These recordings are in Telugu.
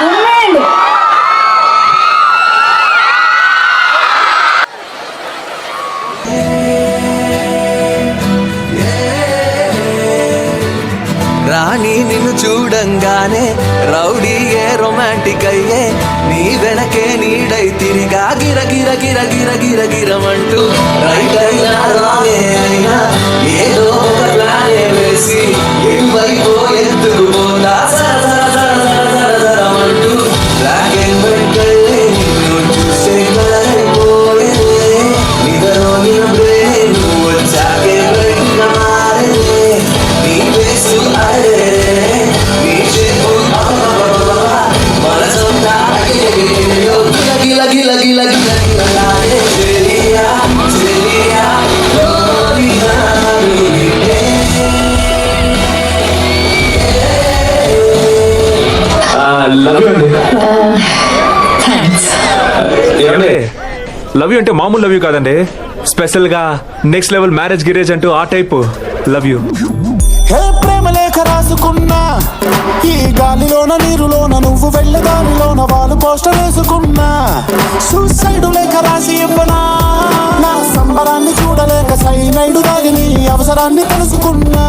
ఉన్నాయండి. రాణి నిన్ను చూడంగానే రౌడీయే రొమాంటిక్ అయ్యే నీ వెనకే నీడై తిరిగా గిర గిర గిర గిర గిర గిరమంటూ రైట్ అయినా రానే అయినా ఏదో ఒక ప్లానే వేసి ఎటువైపో ఎత్తుకు పోతా సరసరమంటూ బ్లాక్ అండ్ వైట్ కళ్ళే నిన్ను చూసే కలైపోయే నిదలో నిలబే నువ్వు వచ్చాకే బయట మారే నీ వేసు అరే నీ చేపు మనసంతా గిల గిల గిల గిల గిల లాగే చెలియా చెలియా ఏమండి లవ్ యూ అంటే మామూలు లవ్ యూ కాదండి, స్పెషల్ గా నెక్స్ట్ లెవెల్ మ్యారేజ్ గిరేజ్ అంటూ ఆ టైప్ లవ్ యూ. ప్రేమ లేఖ రాసుకున్నా ఈ గాలిలోన నీరులోన నువ్వు వెళ్ళదారిలోన వాళ్ళు పోస్టర్ వేసుకున్నా సూసైడ్ లేఖ రాసి ఇవ్వనా నా సంబరాన్ని చూడలేక సైనైడు దాగి నీ అవసరాన్ని తెలుసుకున్నా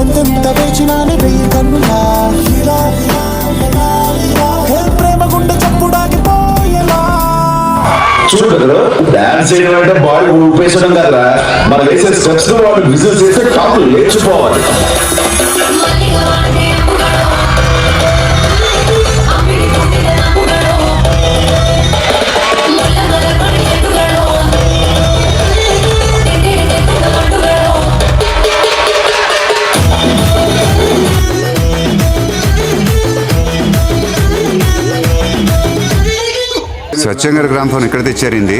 ఎంతెంత వేచినాని వెయ్యి కన్నులా ప్రేమ గుండె చప్పుడాగిపోయేలా. చూడరు డాన్స్ చేయడం అంటే బాడీ ఊపేసడం కదా, మనం వేసే స్టెప్స్ వాళ్ళు విజిల్ చేసే కాపులు లేచిపోవాలి. సత్యంగారి గ్రామ్ ఫోన్ ఎక్కడ తెచ్చారండి?